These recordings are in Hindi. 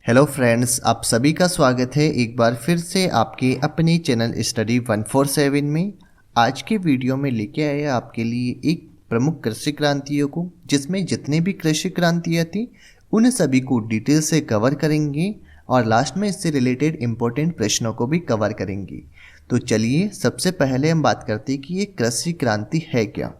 हेलो फ्रेंड्स, आप सभी का स्वागत है एक बार फिर से आपके अपने चैनल स्टडी 147 में। आज के वीडियो में लेके आए आपके लिए एक प्रमुख कृषि क्रांतियों को, जिसमें जितने भी कृषि क्रांतियाँ थी उन सभी को डिटेल से कवर करेंगे और लास्ट में इससे रिलेटेड इम्पोर्टेंट प्रश्नों को भी कवर करेंगे। तो चलिए सबसे पहले हम बात करते हैं कि ये कृषि क्रांति है क्या।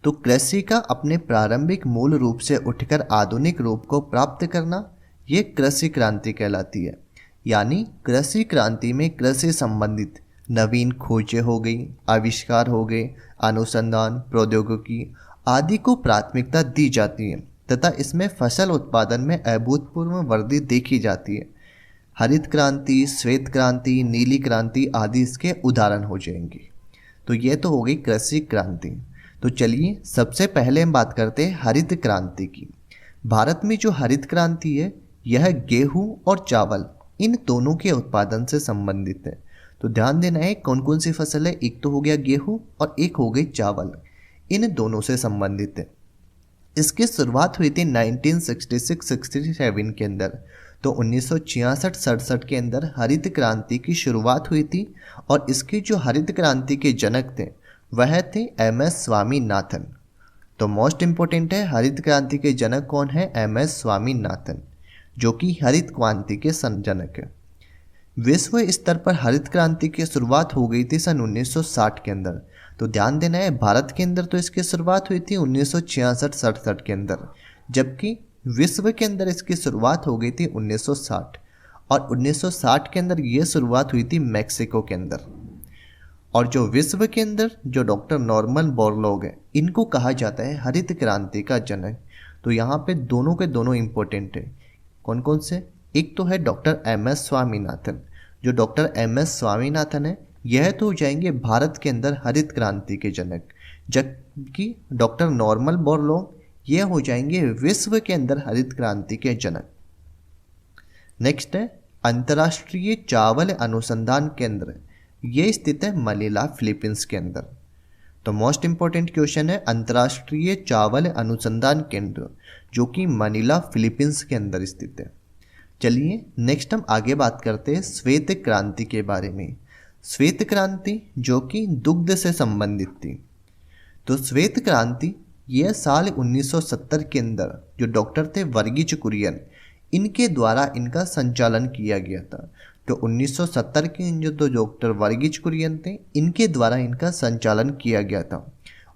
तो कृषि का अपने प्रारंभिक मूल रूप से उठकर आधुनिक रूप को प्राप्त करना, ये कृषि क्रांति कहलाती है। यानी कृषि क्रांति में कृषि संबंधित नवीन खोजें हो गई, आविष्कार हो गए, अनुसंधान, प्रौद्योगिकी आदि को प्राथमिकता दी जाती है तथा इसमें फसल उत्पादन में अभूतपूर्व वृद्धि देखी जाती है। हरित क्रांति, श्वेत क्रांति, नीली क्रांति आदि इसके उदाहरण हो जाएंगे। तो ये तो हो गई कृषि क्रांति। तो चलिए सबसे पहले हम बात करते हैं हरित क्रांति की। भारत में जो हरित क्रांति है यह गेहूं और चावल इन दोनों के उत्पादन से संबंधित है। तो ध्यान देना है कौन कौन सी फसल है, एक तो हो गया गेहूं और एक हो गई चावल, इन दोनों से संबंधित है। इसकी शुरुआत हुई थी 1966-67 के अंदर। तो 1966-67 के अंदर हरित क्रांति की शुरुआत हुई थी और इसकी जो हरित क्रांति के जनक थे वह थे MS स्वामीनाथन। तो मोस्ट इंपॉर्टेंट है, हरित क्रांति के जनक कौन है? MS स्वामीनाथन, जो कि हरित क्रांति के संजनक है। विश्व स्तर पर हरित क्रांति की शुरुआत हो गई थी सन 1960 के अंदर। तो ध्यान देना है भारत के अंदर तो इसकी शुरुआत हुई थी 1966-67 के अंदर, जबकि विश्व के अंदर इसकी शुरुआत हो गई थी 1960। और 1960 के अंदर ये शुरुआत हुई थी मैक्सिको के अंदर। और जो विश्व के अंदर जो डॉक्टर नॉर्मन बोरलॉग है, इनको कहा जाता है हरित क्रांति का जनक। तो यहाँ पे दोनों के दोनों इंपॉर्टेंट है। कौन कौन से? एक तो है डॉक्टर MS स्वामीनाथन। जो डॉक्टर MS स्वामीनाथन है यह तो हो जाएंगे भारत के अंदर हरित क्रांति के जनक, जबकि डॉक्टर नॉर्मन बोरलॉग ये हो जाएंगे विश्व के अंदर हरित क्रांति के जनक। नेक्स्ट है अंतर्राष्ट्रीय चावल अनुसंधान केंद्र, ये स्थित है मनीला, फिलीपींस के अंदर। तो मोस्ट इंपॉर्टेंट क्वेश्चन है अंतर्राष्ट्रीय चावल अनुसंधान केंद्र, जो कि मनीला, फिलीपींस के अंदर स्थित है। चलिए नेक्स्ट हम आगे बात करते हैं श्वेत क्रांति के बारे में। श्वेत क्रांति जो कि दुग्ध से संबंधित थी। तो श्वेत क्रांति यह साल 1970 के अंदर जो डॉक्टर थे वर्गीज कुरियन, इनके द्वारा इनका संचालन किया गया था। तो 1970 के जो डॉक्टर वर्गीज कुरियन थे, इनके द्वारा इनका संचालन किया गया था।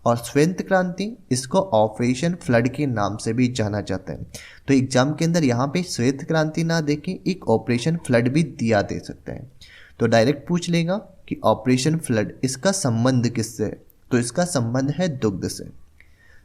और श्वेत क्रांति इसको ऑपरेशन फ्लड के नाम से भी जाना जाता है। तो एग्जाम के अंदर यहाँ पे श्वेत क्रांति ना देके एक ऑपरेशन फ्लड भी दिया दे सकता है। तो डायरेक्ट पूछ लेगा कि ऑपरेशन फ्लड इसका संबंध किससे है? तो इसका संबंध है दुग्ध से।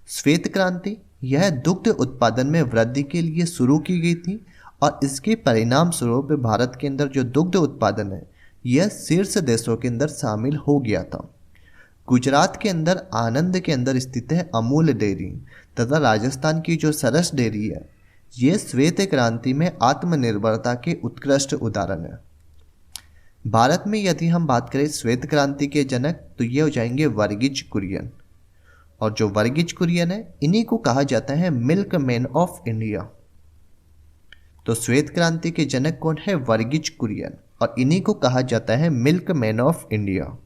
श्वेत क्रांति यह दुग्ध उत्पादन में वृद्धि के लिए शुरू की गई थी और इसके परिणाम स्वरूप भारत के अंदर जो दुग्ध उत्पादन है यह शीर्ष देशों के अंदर शामिल हो गया था। गुजरात के अंदर आनंद के अंदर स्थित है अमूल डेयरी तथा राजस्थान की जो सरस डेयरी है, ये श्वेत क्रांति में आत्मनिर्भरता के उत्कृष्ट उदाहरण है। भारत में यदि हम बात करें श्वेत क्रांति के जनक, तो ये हो जाएंगे वर्गीज कुरियन। और जो वर्गीज कुरियन है इन्हीं को कहा जाता है मिल्क मैन ऑफ इंडिया। तो श्वेत क्रांति के जनक कौन है? वर्गीज कुरियन, और इन्हीं को कहा जाता है मिल्क मैन ऑफ इंडिया।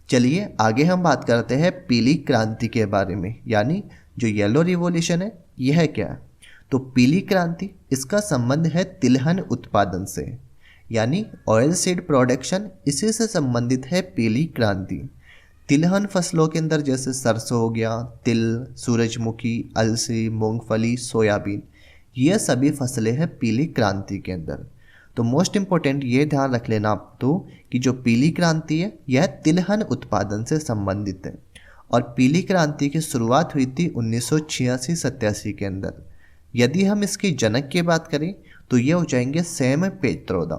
चलिए आगे हम बात करते हैं पीली क्रांति के बारे में, यानी जो येलो रिवॉल्यूशन है यह है क्या? तो पीली क्रांति इसका संबंध है तिलहन उत्पादन से, यानी ऑयल सीड प्रोडक्शन, इसी से संबंधित है पीली क्रांति। तिलहन फसलों के अंदर जैसे सरसों हो गया, तिल, सूरजमुखी, अलसी, मूंगफली, सोयाबीन, ये सभी फसलें हैं पीली क्रांति के अंदर। तो मोस्ट इंपॉर्टेंट ये ध्यान रख लेना आप तो कि जो पीली क्रांति है यह तिलहन उत्पादन से संबंधित है और पीली क्रांति की शुरुआत हुई थी 1986-87 के अंदर। यदि हम इसके जनक की बात करें तो ये हो जाएंगे सैम पेत्रोदा।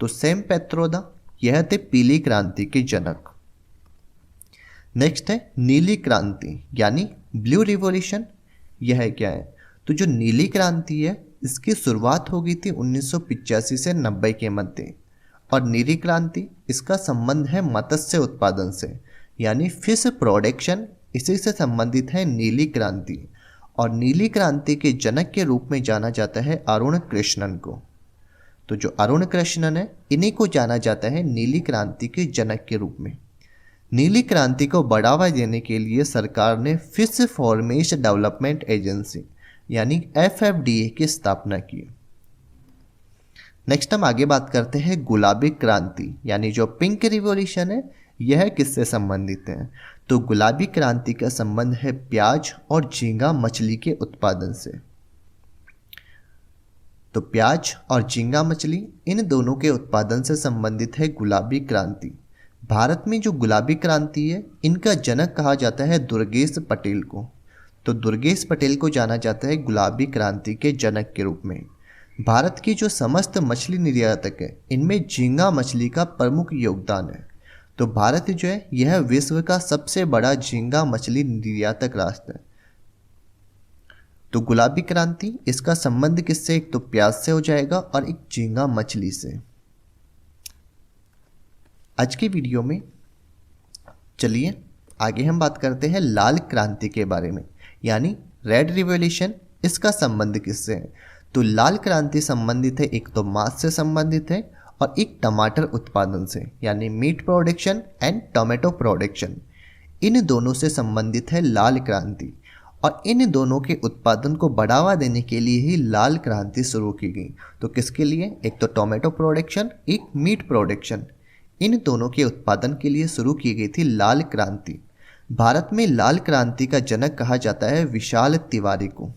तो सैम पेत्रोदा यह थे पीली क्रांति के जनक। नेक्स्ट है नीली क्रांति, यानी ब्लू रिवॉल्यूशन। यह क्या है? तो जो नीली क्रांति है इसकी शुरुआत हो गई थी 1985 से 90 के मध्य, और नीली क्रांति इसका संबंध है मत्स्य उत्पादन से, यानी फिश प्रोडक्शन, इसी से संबंधित है नीली क्रांति। और नीली क्रांति के जनक के रूप में जाना जाता है अरुण कृष्णन को। तो जो अरुण कृष्णन है, इन्हीं को जाना जाता है नीली क्रांति के जनक के रूप में। नीली क्रांति को बढ़ावा देने के लिए सरकार ने फिश फॉर्मेश डेवलपमेंट एजेंसी यानी FFDA की स्थापना की। नेक्स्ट हम आगे बात करते हैं गुलाबी क्रांति यानी जो पिंक रिवॉल्यूशन है, यह किससे संबंधित है। तो गुलाबी क्रांति का संबंध है प्याज और झींगा मछली के उत्पादन से। तो प्याज और झींगा मछली, इन दोनों के उत्पादन से संबंधित है गुलाबी क्रांति। भारत में जो गुलाबी क्रांति है, इनका जनक कहा जाता है दुर्गेश पटेल को। तो दुर्गेश पटेल को जाना जाता है गुलाबी क्रांति के जनक के रूप में। भारत की जो समस्त मछली निर्यातक है, इनमें झींगा मछली का प्रमुख योगदान है। तो भारत जो है, यह विश्व का सबसे बड़ा झींगा मछली निर्यातक राष्ट्र है। तो गुलाबी क्रांति, इसका संबंध किससे, एक तो प्याज से हो जाएगा और एक झींगा मछली से। आज की वीडियो में चलिए आगे हम बात करते हैं लाल क्रांति के बारे में, यानी रेड रिवॉल्यूशन। इसका संबंध किससे है। तो लाल क्रांति संबंधित है एक तो मांस से संबंधित है और एक टमाटर उत्पादन से, यानी meat production and tomato production. इन दोनों से संबंधित है लाल क्रांति और इन दोनों के उत्पादन को बढ़ावा देने के लिए ही लाल क्रांति शुरू की गई। तो किसके लिए, एक तो टोमेटो प्रोडक्शन, एक मीट प्रोडक्शन, इन दोनों के उत्पादन के लिए शुरू की गई थी लाल क्रांति। भारत में लाल क्रांति का जनक कहा जाता है विशाल तिवारी को।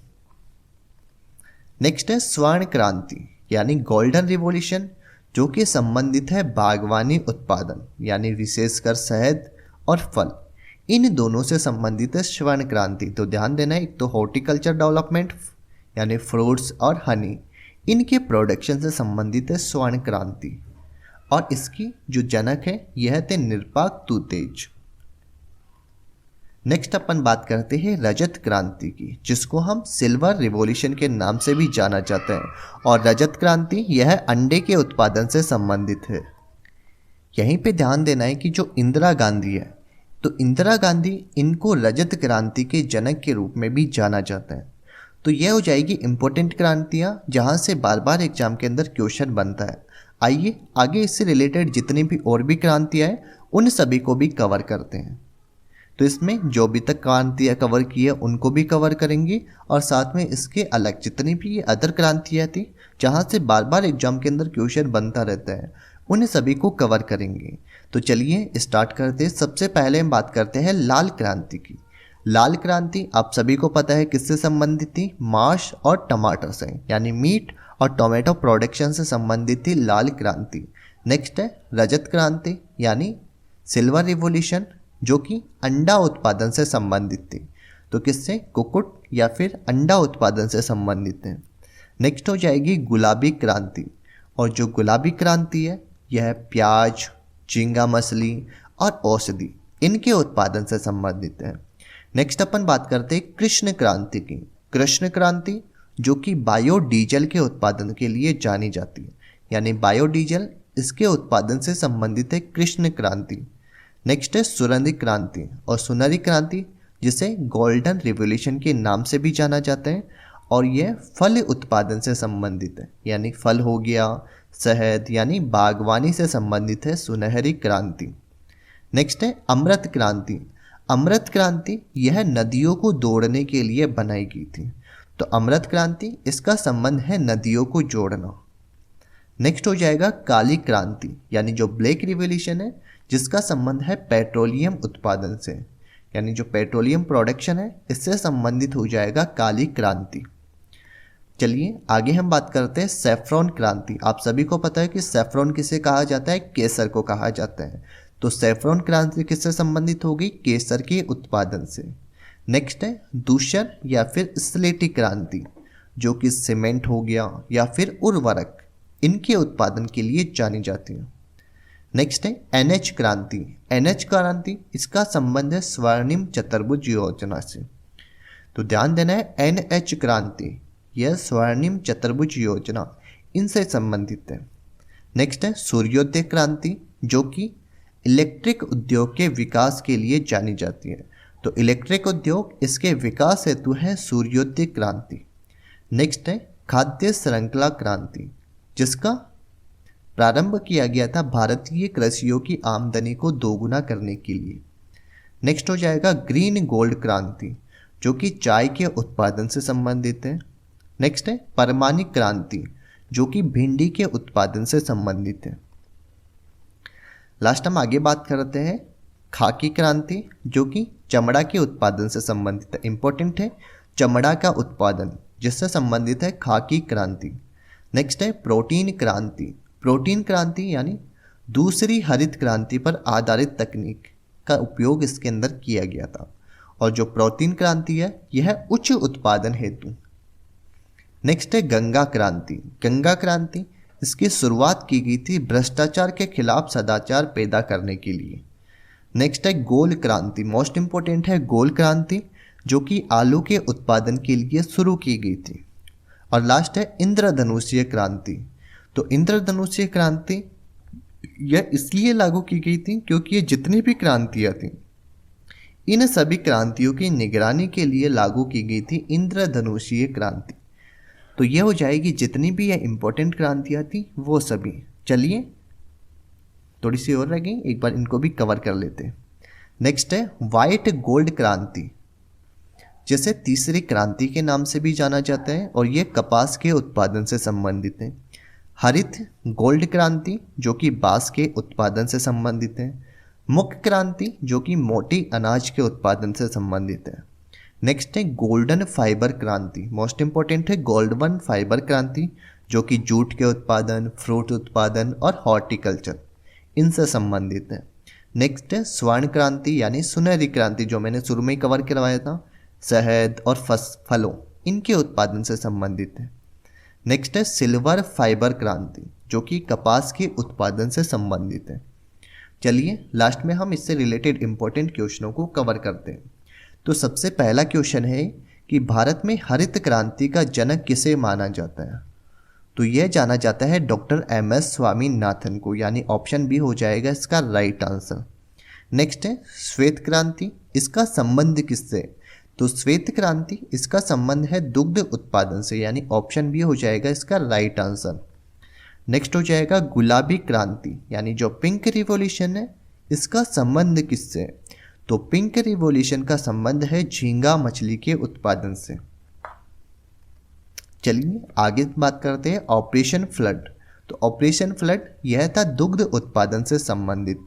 नेक्स्ट है स्वर्ण क्रांति यानी गोल्डन रिवॉल्यूशन, जो कि संबंधित है बागवानी उत्पादन यानी विशेषकर शहद और फल। इन दोनों से संबंधित है स्वर्ण क्रांति। तो ध्यान देना है, एक तो हॉर्टिकल्चर डेवलपमेंट यानी फ्रूट्स और हनी, इनके प्रोडक्शन से संबंधित है स्वर्ण क्रांति। और इसकी जो जनक है, यह थे निरपाक तुतेज। नेक्स्ट अपन बात करते हैं रजत क्रांति की, जिसको हम सिल्वर रिवॉल्यूशन के नाम से भी जाना जाता है। और रजत क्रांति, यह अंडे के उत्पादन से संबंधित है। यहीं पे ध्यान देना है कि जो इंदिरा गांधी है, तो इंदिरा गांधी, इनको रजत क्रांति के जनक के रूप में भी जाना जाता है। तो यह हो जाएगी इंपॉर्टेंट क्रांतियां, जहां से बार बार एग्जाम के अंदर क्वेश्चन बनता है। आइए आगे इससे रिलेटेड जितनी भी और भी क्रांतियां हैं, उन सभी को भी कवर करते हैं। तो इसमें जो भी तक क्रांतियाँ कवर की है, उनको भी कवर करेंगे और साथ में इसके अलग जितनी भी ये अदर क्रांतियाँ थी, जहाँ से बार बार एग्जाम के अंदर क्वेश्चन बनता रहता है, उन सभी को कवर करेंगे। तो चलिए स्टार्ट करते हैं। सबसे पहले हम बात करते हैं लाल क्रांति की। लाल क्रांति आप सभी को पता है किससे संबंधित थी, मांस और टमाटर से, यानी मीट और टोमेटो प्रोडक्शन से संबंधित थी लाल क्रांति। नेक्स्ट है रजत क्रांति यानी सिल्वर रिवॉल्यूशन, जो कि अंडा उत्पादन से संबंधित थी। तो किससे, कुक्कुट या फिर अंडा उत्पादन से संबंधित है। नेक्स्ट हो जाएगी गुलाबी क्रांति, और जो गुलाबी क्रांति है, यह प्याज, झींगा मछली और औषधि, इनके उत्पादन से संबंधित है। नेक्स्ट अपन बात करते हैं कृष्ण क्रांति की। कृष्ण क्रांति जो कि बायोडीजल के उत्पादन के लिए जानी जाती है, यानी बायोडीजल, इसके उत्पादन से संबंधित है कृष्ण क्रांति। नेक्स्ट है सुनहरी क्रांति, और सुनहरी क्रांति जिसे गोल्डन रिवॉल्यूशन के नाम से भी जाना जाता है, और यह फल उत्पादन से संबंधित है, यानी फल हो गया, शहद यानी बागवानी से संबंधित है सुनहरी क्रांति। नेक्स्ट है अमृत क्रांति। अमृत क्रांति यह नदियों को जोड़ने के लिए बनाई गई थी। तो अमृत क्रांति, इसका संबंध है नदियों को जोड़ना। नेक्स्ट हो जाएगा काली क्रांति, यानी जो ब्लैक रिवॉल्यूशन है, जिसका संबंध है पेट्रोलियम उत्पादन से, यानी जो पेट्रोलियम प्रोडक्शन है, इससे संबंधित हो जाएगा काली क्रांति। चलिए आगे हम बात करते हैं सैफ्रॉन क्रांति। आप सभी को पता है कि सैफ्रॉन किसे कहा जाता है, केसर को कहा जाता है। तो सैफ्रॉन क्रांति किससे संबंधित होगी, केसर के उत्पादन से। नेक्स्ट है दूषर या फिर स्लेटी क्रांति, जो कि सीमेंट हो गया या फिर उर्वरक, इनके उत्पादन के लिए जानी जाती है। नेक्स्ट है NH क्रांति। NH क्रांति, इसका संबंध है स्वर्णिम चतुर्भुज योजना से। तो ध्यान देना है, NH क्रांति, यह स्वर्णिम चतुर्भुज योजना, इनसे संबंधित है। नेक्स्ट है सूर्योदय क्रांति, जो कि इलेक्ट्रिक उद्योग के विकास के लिए जानी जाती है। तो इलेक्ट्रिक उद्योग इसके विकास हेतु है सूर्योदय क्रांति। नेक्स्ट है खाद्य श्रृंखला क्रांति, जिसका प्रारंभ किया गया था भारतीय कृषियों की आमदनी को दोगुना करने के लिए। नेक्स्ट हो जाएगा ग्रीन गोल्ड क्रांति, जो कि चाय के उत्पादन से संबंधित है। नेक्स्ट है परमाणिक क्रांति, जो कि भिंडी के उत्पादन से संबंधित है। लास्ट हम आगे बात करते हैं खाकी क्रांति, जो कि चमड़ा के उत्पादन से संबंधित है। इंपॉर्टेंट है, चमड़ा का उत्पादन जिससे संबंधित है खाकी क्रांति। नेक्स्ट है प्रोटीन क्रांति। प्रोटीन क्रांति यानी दूसरी हरित क्रांति पर आधारित तकनीक का उपयोग इसके अंदर किया गया था। और जो प्रोटीन क्रांति है यह है उच्च उत्पादन हेतु। नेक्स्ट है गंगा क्रांति। गंगा क्रांति इसकी शुरुआत की गई थी भ्रष्टाचार के खिलाफ सदाचार पैदा करने के लिए। नेक्स्ट है गोल क्रांति। मोस्ट इंपोर्टेंट है गोल क्रांति, जो कि आलू के उत्पादन के लिए शुरू की गई थी। और लास्ट है इंद्रधनुषीय क्रांति। तो इंद्रधनुषीय क्रांति यह इसलिए लागू की गई थी क्योंकि ये जितनी भी क्रांतियाँ थीं, इन सभी क्रांतियों की निगरानी के लिए लागू की गई थी इंद्रधनुषीय क्रांति। तो यह हो जाएगी जितनी भी ये इंपॉर्टेंट क्रांतियाँ थी वो सभी। चलिए थोड़ी सी और रह गई, एक बार इनको भी कवर कर लेते हैं। नेक्स्ट है वाइट गोल्ड क्रांति, जिसे तीसरी क्रांति के नाम से भी जाना जाता है, और ये कपास के उत्पादन से संबंधित है। हरित गोल्ड क्रांति, जो कि बांस के उत्पादन से संबंधित है। मुख्य क्रांति, जो कि मोटी अनाज के उत्पादन से संबंधित है। नेक्स्ट है गोल्डन फाइबर क्रांति। मोस्ट इंपॉर्टेंट है गोल्डन फाइबर क्रांति, जो कि जूट के उत्पादन, फ्रूट उत्पादन और हॉर्टिकल्चर इनसे संबंधित है। नेक्स्ट है स्वर्ण क्रांति यानी सुनहरी क्रांति, जो मैंने शुरू में ही कवर करवाया था। शहद और फलों इनके उत्पादन से संबंधित है। नेक्स्ट है सिल्वर फाइबर क्रांति, जो कि कपास के उत्पादन से संबंधित है। चलिए लास्ट में हम इससे रिलेटेड इंपॉर्टेंट क्वेश्चनों को कवर करते हैं। तो सबसे पहला क्वेश्चन है कि भारत में हरित क्रांति का जनक किसे माना जाता है? तो यह जाना जाता है डॉक्टर एम.एस. स्वामीनाथन को, यानी ऑप्शन बी हो जाएगा इसका राइट आंसर। नेक्स्ट है श्वेत क्रांति, इसका संबंध किससे? तो श्वेत क्रांति इसका संबंध है दुग्ध उत्पादन से, यानी ऑप्शन बी हो जाएगा इसका राइट आंसर। नेक्स्ट हो जाएगा गुलाबी क्रांति, यानी जो पिंक रिवॉल्यूशन है इसका संबंध किससे? तो पिंक रिवॉल्यूशन का संबंध है झींगा मछली के उत्पादन से। चलिए आगे बात करते हैं ऑपरेशन फ्लड। तो ऑपरेशन फ्लड यह था दुग्ध उत्पादन से संबंधित।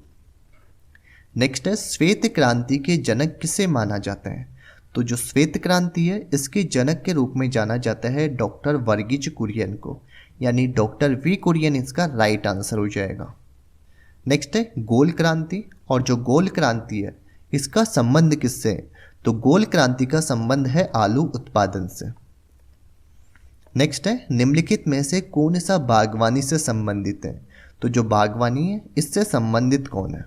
नेक्स्ट है श्वेत क्रांति के जनक किसे माना जाता है? तो जो श्वेत क्रांति है इसके जनक के रूप में जाना जाता है डॉक्टर वर्गीज कुरियन को, यानी डॉक्टर वी कुरियन इसका राइट आंसर हो जाएगा। नेक्स्ट है गोल क्रांति, और जो गोल क्रांति है इसका संबंध किससे? तो गोल क्रांति का संबंध है आलू उत्पादन से। नेक्स्ट है निम्नलिखित में से कौन सा बागवानी से संबंधित है? तो जो बागवानी है इससे संबंधित कौन है?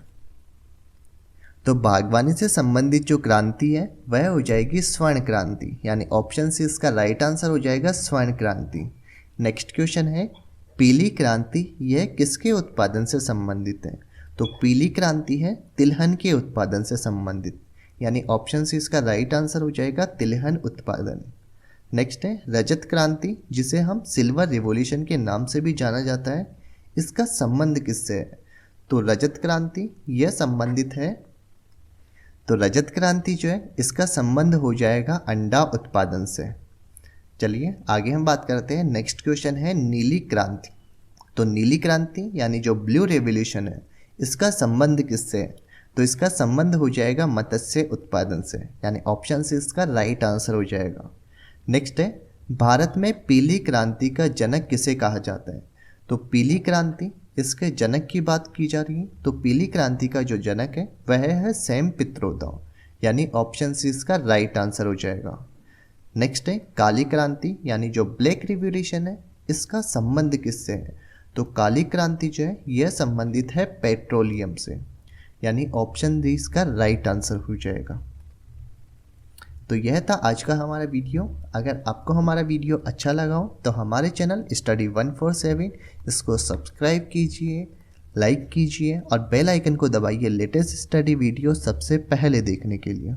तो बागवानी से संबंधित जो क्रांति है वह हो जाएगी स्वर्ण क्रांति, यानी ऑप्शन सी इसका राइट आंसर हो जाएगा स्वर्ण क्रांति। नेक्स्ट क्वेश्चन है पीली क्रांति, यह किसके उत्पादन से संबंधित है? तो पीली क्रांति है तिलहन के उत्पादन से संबंधित, यानी ऑप्शन सी इसका राइट आंसर हो जाएगा तिलहन उत्पादन। नेक्स्ट है रजत क्रांति, जिसे हम सिल्वर रिवॉल्यूशन के नाम से भी जाना जाता है, इसका संबंध किससे है? तो रजत क्रांति यह संबंधित है, तो रजत क्रांति जो है इसका संबंध हो जाएगा अंडा उत्पादन से। चलिए आगे हम बात करते हैं। नेक्स्ट क्वेश्चन है नीली क्रांति। तो नीली क्रांति यानी जो ब्लू रेवोल्यूशन है इसका संबंध किससे है? तो इसका संबंध हो जाएगा मत्स्य उत्पादन से, यानी ऑप्शन से इसका राइट आंसर हो जाएगा। नेक्स्ट है भारत में पीली क्रांति का जनक किसे कहा जाता है? तो पीली क्रांति इसके जनक की बात की जा रही है, तो पीली क्रांति का जो जनक है वह है सैम पित्रोदा, यानी ऑप्शन सी इसका राइट आंसर हो जाएगा। नेक्स्ट है काली क्रांति, यानी जो ब्लैक रिवॉल्यूशन है इसका संबंध किससे है? तो काली क्रांति जो है यह संबंधित है पेट्रोलियम से, यानी ऑप्शन डी इसका राइट आंसर हो जाएगा। तो यह था आज का हमारा वीडियो। अगर आपको हमारा वीडियो अच्छा लगा हो तो हमारे चैनल स्टडी 147 इसको सब्सक्राइब कीजिए, लाइक कीजिए और बेल आइकन को दबाइए लेटेस्ट स्टडी वीडियो सबसे पहले देखने के लिए।